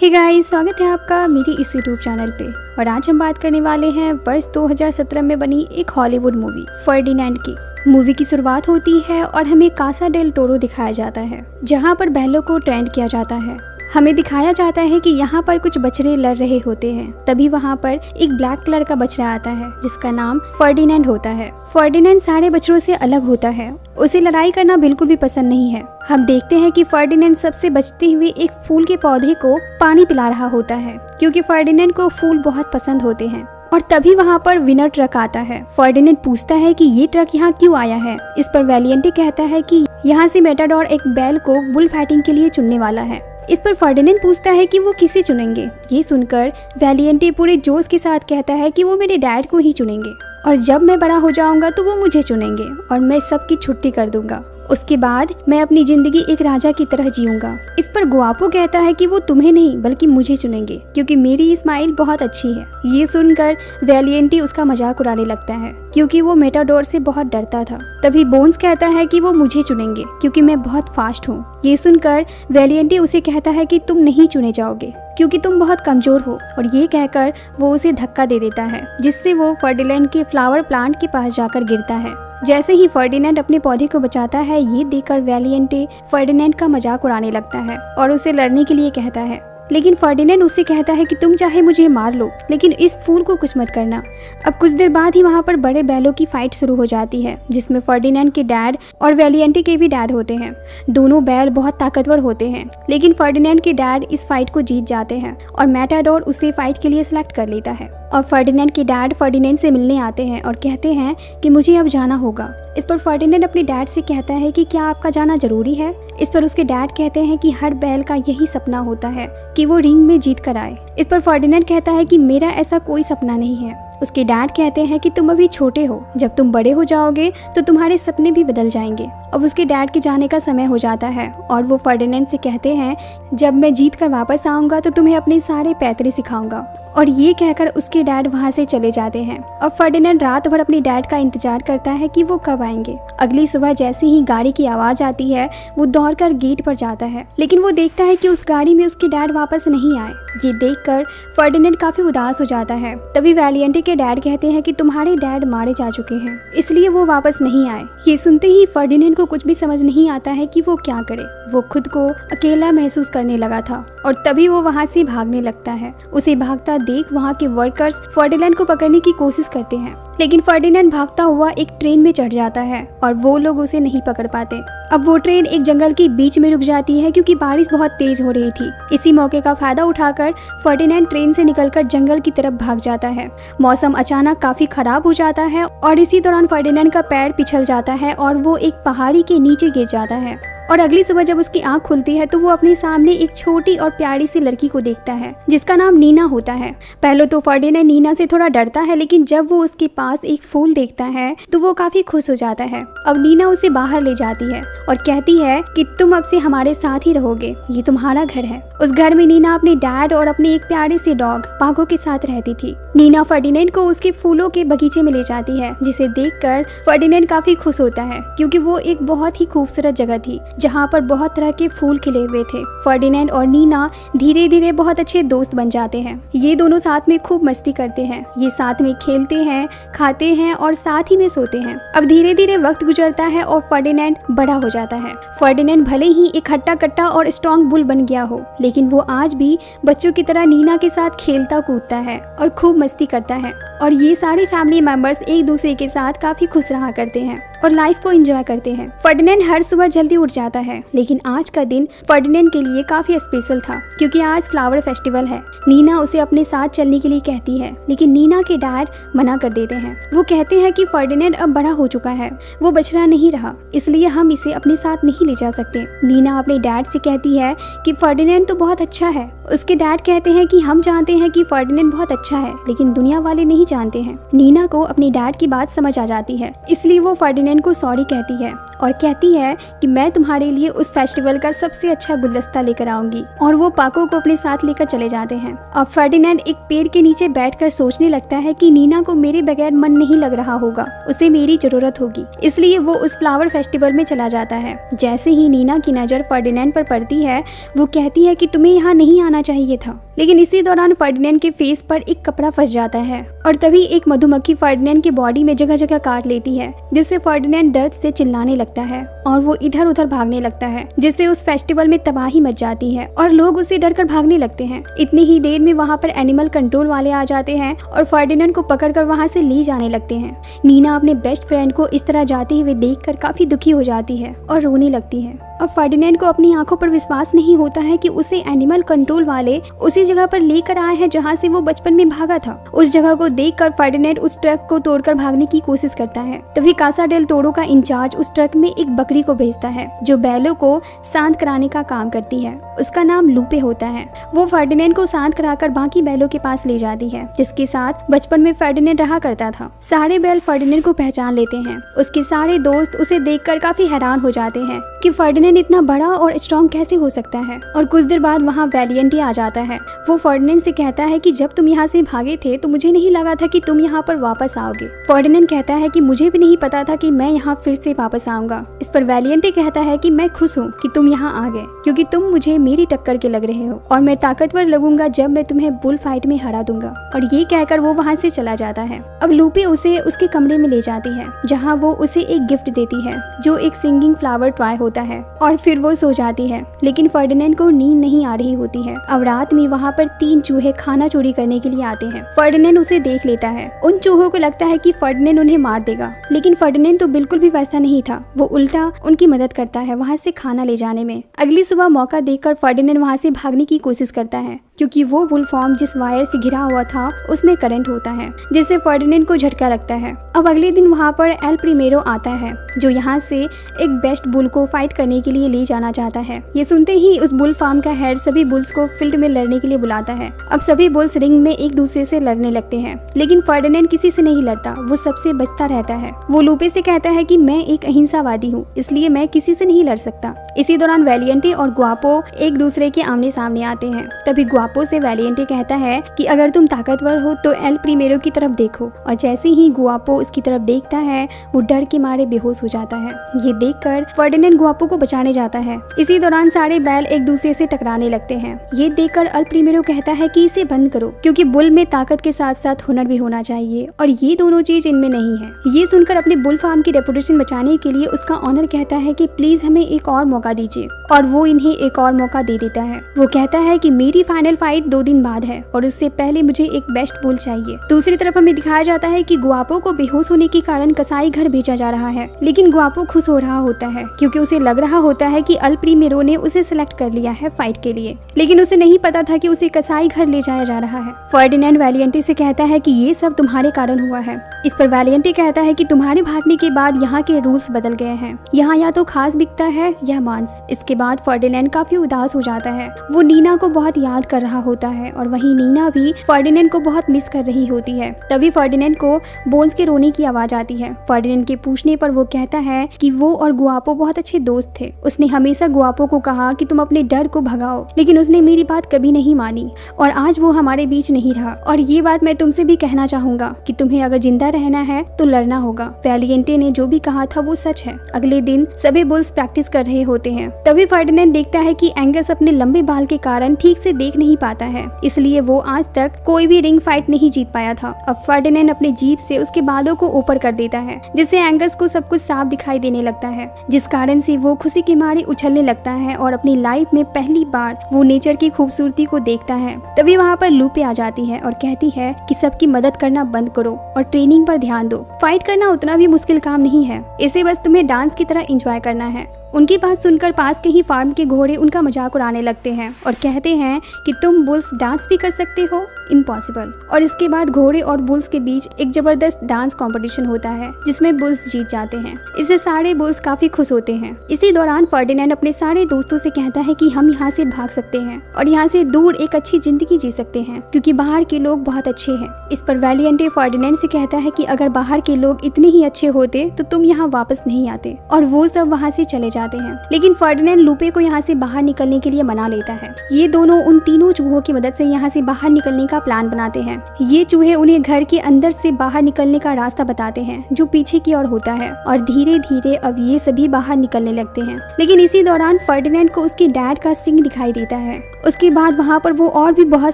Hey guys, स्वागत है आपका मेरी इस यूट्यूब चैनल पे। और आज हम बात करने वाले हैं वर्ष 2017 में बनी एक हॉलीवुड मूवी फर्डिनेंड की। मूवी की शुरुआत होती है और हमें कासा डेल टोरो दिखाया जाता है, जहाँ पर बैलों को ट्रेंड किया जाता है। हमें दिखाया जाता है कि यहाँ पर कुछ बछड़े लड़ रहे होते हैं। तभी वहाँ पर एक ब्लैक कलर का बछड़ा आता है जिसका नाम फर्डिनेंड होता है। फर्डिनेंड सारे बछड़ों से अलग होता है, उसे लड़ाई करना बिल्कुल भी पसंद नहीं है। हम देखते हैं कि फर्डिनेंड सबसे बचते हुए एक फूल के पौधे को पानी पिला रहा होता है, क्योंकि फर्डिनेंड को फूल बहुत पसंद होते हैं। और तभी वहाँ पर विनर ट्रक आता है। फर्डिनेंड पूछता है कि ये ट्रक यहाँ क्यों आया है। इस पर वैलिएंटे कहता है कि यहाँ से मेटाडोर एक बैल को बुल फाइटिंग के लिए चुनने वाला है। इस पर फर्डिनेंड पूछता है कि वो किसे चुनेंगे। ये सुनकर वैलिएंटे पूरे जोश के साथ कहता है कि वो मेरे डैड को ही चुनेंगे और जब मैं बड़ा हो जाऊंगा तो वो मुझे चुनेंगे और मैं सबकी छुट्टी कर दूंगा। उसके बाद मैं अपनी जिंदगी एक राजा की तरह जीऊंगा। इस पर गुआपो कहता है कि वो तुम्हें नहीं बल्कि मुझे चुनेंगे, क्योंकि मेरी स्माइल बहुत अच्छी है। ये सुनकर वैलिएंटे उसका मजाक उड़ाने लगता है, क्योंकि वो मेटाडोर से बहुत डरता था। तभी बोन्स कहता है कि वो मुझे चुनेंगे क्योंकि मैं बहुत फास्ट हूँ। ये सुनकर वैलिएंटे उसे कहता है कि तुम नहीं चुने जाओगे क्योंकि तुम बहुत कमजोर हो, और ये कहकर वो उसे धक्का दे देता है, जिससे वो फर्डिनेंड के फ्लावर प्लांट के पास जाकर गिरता है। जैसे ही फर्डिनेंड अपने पौधे को बचाता है, ये देखकर वैलिएंटे फर्डिनेंड का मजाक उड़ाने लगता है और उसे लड़ने के लिए कहता है। लेकिन फर्डिनेंड उससे कहता है कि तुम चाहे मुझे मार लो, लेकिन इस फूल को कुछ मत करना। अब कुछ देर बाद ही वहाँ पर बड़े बैलों की फाइट शुरू हो जाती है, जिसमें फर्डिनेंड के डैड और वैलिएंटे के भी डैड होते हैं। दोनों बैल बहुत ताकतवर होते हैं, लेकिन फर्डिनेंड के डैड इस फाइट को जीत जाते हैं और मेटाडोर उसे फाइट के लिए सिलेक्ट कर लेता है। और फर्डिनेंड के डैड फर्डिनेंड से मिलने आते हैं और कहते हैं कि मुझे अब जाना होगा। इस पर फर्डिनेंड अपने डैड से कहता है कि क्या आपका जाना जरूरी है। इस पर उसके डैड कहते हैं कि हर बैल का यही सपना होता है कि वो रिंग में जीत कर आए। इस पर फर्डिनेंड कहता है कि मेरा ऐसा कोई सपना नहीं है। उसके डैड कहते हैं कि तुम अभी छोटे हो, जब तुम बड़े हो जाओगे तो तुम्हारे सपने भी बदल जाएंगे। अब उसके डैड के जाने का समय हो जाता है और वो फर्डिनेंड से कहते हैं जब मैं जीत कर वापस आऊंगा तो तुम्हें अपने सारे पैतरे सिखाऊंगा। और ये कहकर उसके डैड वहाँ से चले जाते हैं। और फर्डिनेंड रात भर अपने डैड का इंतजार करता है कि वो कब आएंगे। अगली सुबह जैसे ही गाड़ी की आवाज आती है, वो दौड़कर गेट पर जाता है, लेकिन वो देखता है कि उस गाड़ी में उसके डैड वापस नहीं आए। ये देखकर फर्डिनेंड काफी उदास हो जाता है। तभी वैलिएंटे के डैड कहते हैं कि तुम्हारे डैड मारे जा चुके हैं, इसलिए वो वापस नहीं आए। ये सुनते ही फर्डिनेंड को कुछ भी समझ नहीं आता है कि वो क्या करे। वो खुद को अकेला महसूस करने लगा था और तभी वो वहाँ से भागने लगता है। उसे भागता देख वहाँ के वर्कर्स फर्डिनेंड को पकड़ने की कोशिश करते हैं, लेकिन फर्डिनेंड भागता हुआ एक ट्रेन में चढ़ जाता है और वो लोग उसे नहीं पकड़ पाते। अब वो ट्रेन एक जंगल के बीच में रुक जाती है क्योंकि बारिश बहुत तेज हो रही थी। इसी मौके का फायदा उठाकर फर्डिनेंड ट्रेन से निकलकर जंगल की तरफ भाग जाता है। मौसम अचानक काफी खराब हो जाता है और इसी दौरान फर्डिनेंड का पैर पिछल जाता है और वो एक पहाड़ी के नीचे गिर जाता है। और अगली सुबह जब उसकी आंख खुलती है तो वो अपने सामने एक छोटी और प्यारी सी लड़की को देखता है जिसका नाम नीना होता है। पहले तो फर्डिनेंड नीना से थोड़ा डरता है, लेकिन जब वो उसके पास एक फूल देखता है तो वो काफी खुश हो जाता है। अब नीना उसे बाहर ले जाती है और कहती है कि तुम अब से हमारे साथ ही रहोगे, ये तुम्हारा घर है। उस घर में नीना अपने डैड और अपने एक प्यारे से डॉग पागो के साथ रहती थी। नीना फर्डिनेंड को उसके फूलों के बगीचे में ले जाती है, जिसे देखकर फर्डिनेंड काफी खुश होता है, क्योंकि वो एक बहुत ही खूबसूरत जगह थी जहाँ पर बहुत तरह के फूल खिले हुए थे। फर्डिनेंड और नीना धीरे धीरे बहुत अच्छे दोस्त बन जाते हैं। ये दोनों साथ में खूब मस्ती करते हैं, ये साथ में खेलते हैं, खाते हैं और साथ ही में सोते हैं। अब धीरे धीरे वक्त गुजरता है और फर्डिनेंड बड़ा हो जाता है। फर्डिनेंड भले ही एक हट्टा कट्टा और स्ट्रॉन्ग बुल बन गया हो, लेकिन वो आज भी बच्चों की तरह नीना के साथ खेलता कूदता है और खूब मस्ती करता है। और ये सारे फैमिली मेंबर्स एक दूसरे के साथ काफी खुश रहा करते हैं और लाइफ को एंजॉय करते हैं। फर्डिनेंड हर सुबह जल्दी उठ जाता है, लेकिन आज का दिन फर्डिनेंड के लिए काफी स्पेशल था, क्योंकि आज फ्लावर फेस्टिवल है। नीना उसे अपने साथ चलने के लिए कहती है, लेकिन नीना के डैड मना कर देते हैं। वो कहते हैं कि फर्डिनेंड अब बड़ा हो चुका है, वो बछड़ा नहीं रहा, इसलिए हम इसे अपने साथ नहीं ले जा सकते। नीना अपने डैड से कहती है कि फर्डिनेंड तो बहुत अच्छा है। उसके डैड कहते हैं कि हम जानते हैं कि फर्डिनेंड बहुत अच्छा है, लेकिन दुनिया वाले नहीं जानते हैं। नीना को अपनी डैड की बात समझ आ जाती है, इसलिए वो फर्डिनेंड को सॉरी कहती है और कहती है कि मैं तुम्हारे लिए उस फेस्टिवल का सबसे अच्छा गुलदस्ता लेकर आऊंगी, और वो पाको को अपने साथ लेकर चले जाते हैं। अब फर्डिनेंड एक पेड़ के नीचे बैठकर सोचने लगता है कि नीना को मेरे बगैर मन नहीं लग रहा होगा, उसे मेरी जरूरत होगी, इसलिए वो उस फ्लावर फेस्टिवल में चला जाता है। जैसे ही नीना की नज़र फर्डिनेंड पर पड़ती है, वो कहती है कि तुम्हें यहाँ नहीं आना चाहिए था। लेकिन इसी दौरान फर्डिनेंड के फेस पर एक कपड़ा फंस जाता है और तभी एक मधुमक्खी फर्डिनेंड की बॉडी में जगह जगह काट लेती है, जिससे फर्डिनेंड दर्द से चिल्लाने लगता है और वो इधर उधर भागने लगता है, जिससे उस फेस्टिवल में तबाही मच जाती है और लोग उसे डर कर भागने लगते हैं। इतनी ही देर में वहाँ पर एनिमल कंट्रोल वाले आ जाते हैं और फर्डिनेंड को पकड़कर वहाँ से ले जाने लगते हैं। नीना अपने बेस्ट फ्रेंड को इस तरह जाते हुए देखकर काफी दुखी हो जाती है और रोने लगती है। अब फर्डिनेंड को अपनी आंखों पर विश्वास नहीं होता है कि उसे एनिमल कंट्रोल वाले उसी जगह पर लेकर आए हैं जहां से वो बचपन में भागा था। उस जगह को देखकर फर्डिनेंड उस ट्रक को तोड़कर भागने की कोशिश करता है। तभी कासा डेल टोरो का इंचार्ज उस ट्रक में एक बकरी को भेजता है जो बैलों को शांत कराने का काम करती है। उसका नाम लूपे होता है। वो फर्डिनेंड को शांत कराकर बाकी बैलों के पास ले जाती है, जिसके साथ बचपन में फर्डिनेंड रहा करता था। सारे बैल फर्डिनेंड को पहचान लेते हैं। उसके सारे दोस्त उसे देखकर काफी हैरान हो जाते हैं कि फर्डिनेंड इतना बड़ा और स्ट्रॉन्ग कैसे हो सकता है। और कुछ देर बाद वहाँ वैलिएंटी आ जाता है। वो फर्डिनेंड से कहता है कि जब तुम यहाँ से भागे थे तो मुझे नहीं लगा था कि तुम यहाँ पर वापस आओगे। फर्डिनेंड कहता है कि मुझे भी नहीं पता था कि मैं यहाँ फिर से वापस आऊंगा। इस पर वैलिएंटी कहता है कि मैं खुश हूँ कि तुम यहाँ आ गए, क्योंकि तुम मुझे मेरी टक्कर के लग रहे हो और मैं ताकतवर लगूंगा जब मैं तुम्हें बुल फाइट में हरा दूंगा। और ये कहकर वो वहाँ से चला जाता है। अब लूपी उसे उसके कमरे में ले जाती है, जहाँ वो उसे एक गिफ्ट देती है जो एक सिंगिंग फ्लावर टॉय होता है, और फिर वो सो जाती है। लेकिन फर्डिनेंड को नींद नहीं आ रही होती है। अब रात में वहाँ पर 3 चूहे खाना चोरी करने के लिए आते हैं। फर्डिनेंड उसे देख लेता है। उन चूहों को लगता है कि फर्डिनेंड उन्हें मार देगा, लेकिन फर्डिनेंड तो बिल्कुल भी वैसा नहीं था। वो उल्टा उनकी मदद करता है वहाँ से खाना ले जाने में। अगली सुबह मौका देखकर फर्डिनेंड वहाँ से भागने की कोशिश करता है, क्योंकि वो वुल फॉर्म जिस वायर से घिरा हुआ था उसमें करंट होता है, जिससे फर्डिनेंड को झटका लगता है। अब अगले दिन वहाँ पर एल प्रीमेरो आता है, जो यहाँ से एक बेस्ट बुल को फाइट करने के लिए ले जाना चाहता है। ये सुनते ही उस बुल फार्म का हेड सभी बुल्स को फील्ड में लड़ने के लिए बुलाता है। अब सभी बुल्स रिंग में एक दूसरे से लड़ने लगते हैं, लेकिन फर्डिनेंड किसी से नहीं लड़ता, वो सबसे बचता रहता है। वो लूपे से कहता है कि मैं एक अहिंसावादी हूँ, इसलिए मैं किसी से नहीं लड़ सकता। इसी दौरान वैलिएंटी और गुआपो एक दूसरे के आमने सामने आते हैं। तभी गुआपो से वैलिएंटी कहता है कि अगर तुम ताकतवर हो तो एल प्रीमेरो की तरफ देखो, और जैसे ही गुआपो उसकी तरफ देखता है वो डर के मारे बेहोश हो जाता है। ये देखकर फर्डिनेंड गुआपो को बचाने जाता है। इसी दौरान सारे बैल एक दूसरे से टकराने लगते हैं। ये देखकर एल प्रीमेरो कहता है कि इसे बंद करो, क्योंकि बुल में ताकत के साथ साथ हुनर भी होना चाहिए, और ये दोनों चीज इनमें नहीं है। ये सुनकर अपने बुल फार्म की रेपुटेशन बचाने के लिए उसका ऑनर कहता है कि प्लीज हमें एक और मौका दीजिए, और वो इन्हें एक और मौका दे देता है। वो कहता है कि मेरी फाइनल फाइट 2 दिन बाद है और उससे पहले मुझे एक बेस्ट बुल चाहिए। दूसरी तरफ हमें दिखाया जाता है कि गुआपो को बेहोश होने के कारण कसाई घर भेजा जा रहा है, लेकिन गुआपो खुश हो रहा होता है क्योंकि उसे लग रहा होता है कि एल प्रीमेरो ने उसे सिलेक्ट कर लिया है फाइट के लिए, लेकिन उसे नहीं पता था कि उसे कसाई घर ले जाया जा रहा है। फर्डिनेंड वैलिएंटी से कहता है कि ये सब तुम्हारे कारण हुआ है। इस पर वैलिएंटी कहता है कि तुम्हारे भागने के बाद यहाँ के रूल्स बदल गए हैं, यहाँ या तो खास बिकता है या मांस। इसके बाद फर्डिनेंड काफी उदास हो जाता है। वो नीना को बहुत याद कर रहा होता है और वहीं नीना भी फर्डिनेंड को बहुत मिस कर रही होती है। तभी फर्डिनेंड को बोन्स के रोने की आवाज आती है। फर्डिनेंड के पूछने पर वो कहता है कि वो और गुआपो बहुत अच्छे दोस्त थे। उसने हमेशा गुआपो को कहा कि तुम अपने डर को भगाओ, लेकिन उसने मेरी बात कभी नहीं मानी और आज वो हमारे बीच नहीं रहा। और ये बात मैं तुमसे भी कहना चाहूंगा कि तुम्हें अगर जिंदा रहना है तो लड़ना होगा। वैलिएंटी ने जो भी कहा था वो सच है। अगले दिन सभी बुल्स प्रैक्टिस कर रहे होते हैं। तभी फर्डिनेंड देखता है कि एंगस अपने लंबे बाल के कारण ठीक से देख नहीं पाता है, इसलिए वो आज तक कोई भी रिंग फाइट नहीं जीत पाया था। अब फर्डिनेंड अपने जीभ से उसके बालों को ऊपर कर देता है, जिससे एंगस को सब कुछ साफ दिखाई देने लगता है, जिस कारण से वो खुशी के मारे उछलने लगता है और अपनी लाइफ में पहली बार वो नेचर की खूबसूरती को देखता है। तभी वहाँ पर लूपे आ जाती है और कहती है कि सबकी मदद करना बंद करो और ट्रेनिंग पर ध्यान दो। फाइट करना उतना भी मुश्किल काम नहीं है, इसे बस तुम्हें डांस की तरह एंजॉय करना है। उनकी बात सुनकर पास के ही फार्म के घोड़े उनका मजाक उड़ाने लगते हैं और कहते हैं कि तुम बुल्स डांस भी कर सकते हो, इम्पॉसिबल। और इसके बाद घोड़े और बुल्स के बीच एक जबरदस्त डांस कंपटीशन होता है जिसमें बुल्स जीत जाते हैं। इससे सारे बुल्स काफी खुश होते हैं। इसी दौरान फर्डिनेंड अपने सारे दोस्तों से कहता है कि हम यहाँ से भाग सकते हैं और यहाँ से दूर एक अच्छी जिंदगी जी सकते हैं क्योंकि बाहर के लोग बहुत अच्छे हैं। इस पर वैलिएंटे फर्डिनेंड से कहता है कि अगर बाहर के लोग इतने ही अच्छे होते तो तुम यहाँ वापस नहीं आते, और वो सब वहाँ से चले जाते हैं। लेकिन फर्डिनेंड लूपे को यहाँ से बाहर निकलने के लिए मना लेता है। ये दोनों उन तीनों चूहों की मदद से यहाँ से बाहर निकलने का प्लान बनाते हैं। ये चूहे उन्हें घर के अंदर से बाहर निकलने का रास्ता बताते हैं जो पीछे की ओर होता है, और धीरे धीरे अब ये सभी बाहर निकलने लगते हैं। लेकिन इसी दौरान फर्डिनेंड को उसके डैड का सिंग दिखाई देता है। उसके बाद वहाँ पर वो और भी बहुत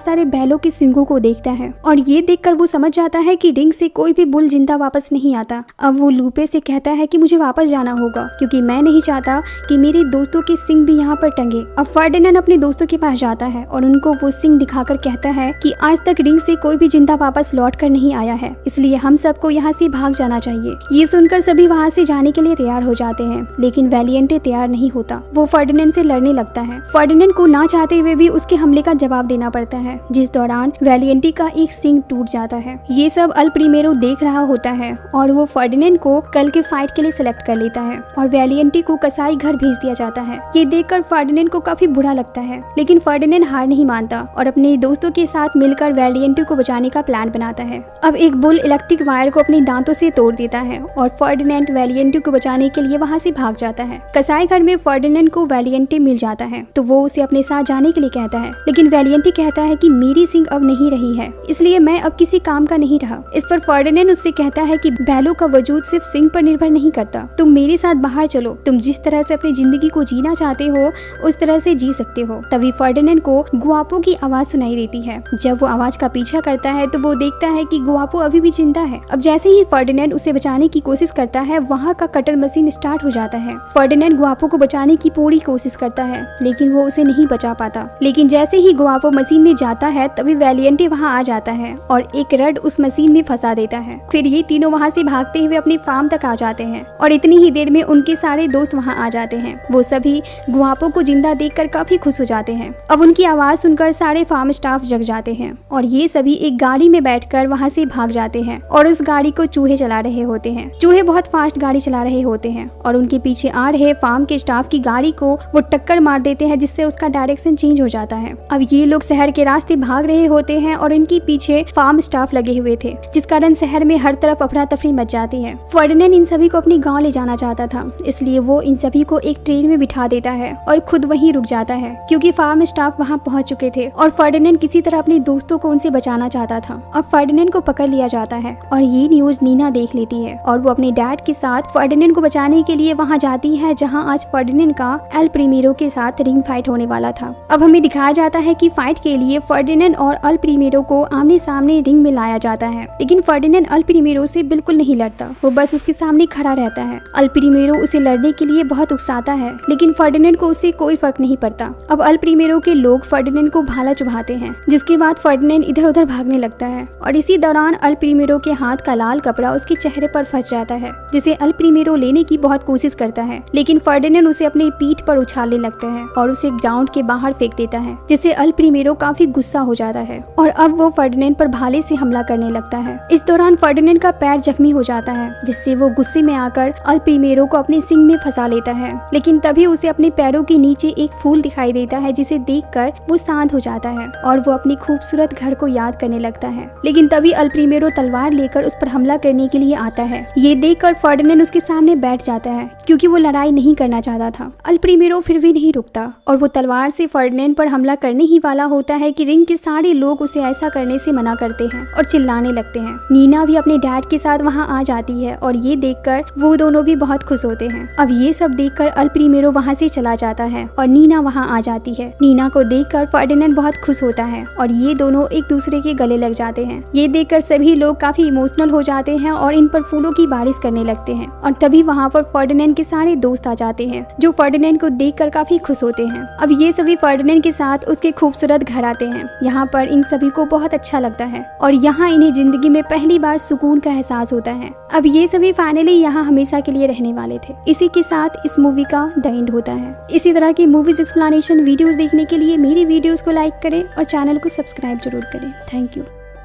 सारे बैलों के सिंगों को देखता है और ये देखकर वो समझ जाता है कि रिंग से कोई भी बुल जिंदा वापस नहीं आता। अब वो लूपे से कहता है कि मुझे वापस जाना होगा क्योंकि मैं नहीं चाहता कि मेरे दोस्तों के सिंग भी यहाँ पर टंगे। अब फर्डिनेंड अपने दोस्तों के पास जाता है और उनको वो सिंग दिखाकर कहता है कि आज तक रिंग से कोई भी जिंदा वापस लौट कर नहीं आया है, इसलिए हम सबको यहाँ से भाग जाना चाहिए। ये सुनकर सभी वहाँ से जाने के लिए तैयार हो जाते हैं, लेकिन वैलिएंटे तैयार नहीं होता। वो फर्डिनेंड से लड़ने लगता है। फर्डिनेंड को ना चाहते हुए भी उसके हमले का जवाब देना पड़ता है, जिस दौरान वैलिएंटे का एक सिंग टूट जाता है। ये सब अल प्रीमेरो देख रहा होता है और वो फर्डिनेंड को कल के फाइट के लिए सिलेक्ट कर लेता है और वैलिएंटे को कसाई घर भेज दिया जाता है। ये देखकर फर्डिनेंड को काफी बुरा लगता है, लेकिन फर्डिनेंड हार नहीं मानता और अपने दोस्तों के साथ मिलकर वैलिएंटे को बचाने का प्लान बनाता है। अब एक बुल इलेक्ट्रिक वायर को अपने दांतों से तोड़ देता है और फर्डिनेंड वैलिएंटे को बचाने के लिए वहाँ से भाग जाता है। कसाई घर में फर्डिनेंड को वैलिएंटे मिल जाता है तो वो उसे अपने साथ जाने के लिए कहता है, लेकिन वैलिएंटे कहता है कि मेरी सिंग अब नहीं रही है, इसलिए मैं अब किसी काम का नहीं रहा। इस पर फर्डिनेंड उससे कहता है कि बैलों का वजूद सिर्फ सिंग पर निर्भर नहीं करता, तुम मेरे साथ बाहर चलो, तुम जिस तरह से अपनी जिंदगी को जीना चाहते हो उस तरह से जी सकते हो। तभी फर्डिनेंड को गुआपो की आवाज सुनाई देती है। जब वो आवाज का पीछा करता है तो वो देखता है कि गुआपो अभी भी जिंदा है। अब जैसे ही फर्डिनेंड उसे बचाने की कोशिश करता है, वहाँ का कटर मशीन स्टार्ट हो जाता है। फर्डिनेंड गुआपो को बचाने की पूरी कोशिश करता है, लेकिन वो उसे नहीं बचा पाता। लेकिन जैसे ही गुआपो मशीन में जाता है तभी वैलिएंटे वहाँ आ जाता है और एक रड उस मशीन में फंसा देता है। फिर ये तीनों वहाँ से भागते हुए अपनी फार्म तक आ जाते हैं और इतनी ही देर में उनके सारे दोस्त वहाँ आ जाते हैं। वो सभी गुआपो को जिंदा देखकर काफी खुश हो जाते हैं। अब उनकी आवाज सुनकर सारे फार्म स्टाफ जग जाते हैं और ये सभी एक गाड़ी में बैठकर वहाँ से भाग जाते हैं और उस गाड़ी को चूहे चला रहे होते हैं। चूहे बहुत फास्ट गाड़ी चला रहे होते हैं और उनके पीछे आ रहे फार्म के स्टाफ की गाड़ी को वो टक्कर मार देते हैं, जिससे उसका डायरेक्शन चेंज हो जाता है। अब ये लोग शहर के रास्ते भाग रहे होते हैं और इनके पीछे फार्म स्टाफ लगे हुए थे, जिस कारण शहर में हर तरफ अफरा तफरी मच जाती है। फर्डिनेंड इन सभी को अपनी गांव ले जाना चाहता था, इसलिए वो इन सभी को एक ट्रेन में बिठा देता है और खुद वहीं रुक जाता है क्योंकि फार्म स्टाफ वहां पहुंच चुके थे और फर्डिनेंड किसी तरह अपने दोस्तों को उनसे बचाना चाहता था। अब फर्डिनेंड को पकड़ लिया जाता है और ये न्यूज नीना देख लेती है और वो अपने डैड के साथ फर्डिनेंड को बचाने के लिए वहां जाती है, जहां आज फर्डिनेंड का एल प्रीमेरो के साथ रिंग फाइट होने वाला था। अब हमें दिखाया जाता है कि फाइट के लिए फर्डिनेंड और अल प्रीमेरो को आमने सामने रिंग में लाया जाता है, लेकिन फर्डिनेंड अल प्रीमेरो से बिल्कुल नहीं लड़ता, वो बस उसके सामने खड़ा रहता है। अल प्रीमेरो उसे लड़ने के लिए बहुत उकसाता है, लेकिन फर्डिनेंड को उससे कोई फर्क नहीं पड़ता। अब अल प्रीमेरो के लोग फर्डिनेंड को भाला चुभाते हैं, जिसके बाद फर्डिनेंड इधर उधर भागने लगता है और इसी दौरान अल प्रीमेरो के हाथ का लाल कपड़ा उसके चेहरे पर फंस जाता है, जिसे अल प्रीमेरो लेने की बहुत कोशिश करता है, लेकिन फर्डिनेंड उसे अपनी पीठ पर उछालने लगता है और उसे ग्राउंड के बाहर फेंक देता है, जिससे अल प्रीमेरो काफी गुस्सा हो जाता है और अब वो फर्डिनेंड पर भाले से हमला करने लगता है। इस दौरान फर्डिनेंड का पैर जख्मी हो जाता है, जिससे वो गुस्से में आकर अल प्रीमेरो को अपने सिंग में फंसा लेता है, लेकिन तभी उसे अपने पैरों के नीचे एक फूल दिखाई देता है, जिसे देखकर वो शांत हो जाता है और वो अपनी खूबसूरत घर को याद करने लगता है। लेकिन तभी अल प्रीमेरो तलवार लेकर उस पर हमला करने के लिए आता है। ये देखकर फर्डिनेंड उसके सामने बैठ जाता है क्योंकि वो लड़ाई नहीं करना चाहता था। अल प्रीमेरो फिर भी नहीं रुकता और वो तलवार से फर्डिनेंड पर हमला करने ही वाला होता है कि रिंग के सारे लोग उसे ऐसा करने से मना करते हैं और चिल्लाने लगते हैं। नीना भी अपने डैड के साथ वहाँ आ जाती है और ये देखकर वो दोनों भी बहुत खुश होते हैं। अब ये सब देखकर अल प्रीमेरो वहाँ से चला जाता है और नीना वहाँ आ जाती है। नीना को देखकर फर्डिनेंड बहुत खुश होता है और ये दोनों एक दूसरे के गले लग जाते हैं। ये देखकर सभी लोग काफी इमोशनल हो जाते हैं और इन पर फूलों की बारिश करने लगते हैं और तभी वहाँ पर फर्डिनेंड के सारे दोस्त आ जाते हैं, जो फर्डिनेंड को देखकर काफी खुश होते हैं। अब ये सभी फर्डिनेंड के साथ उसके खूबसूरत घर आते हैं। यहाँ पर इन सभी को बहुत अच्छा लगता है और यहाँ इन्हें जिंदगी में पहली बार सुकून का एहसास होता है। अब ये सभी फाइनली यहाँ हमेशा के लिए रहने वाले थे। इसी के साथ इस मूवी का द एंड होता है। इसी तरह की मूवीज एक्सप्लेनेशन वीडियोस देखने के लिए मेरी वीडियोस को लाइक करें और चैनल को सब्सक्राइब जरूर करें। Thank you.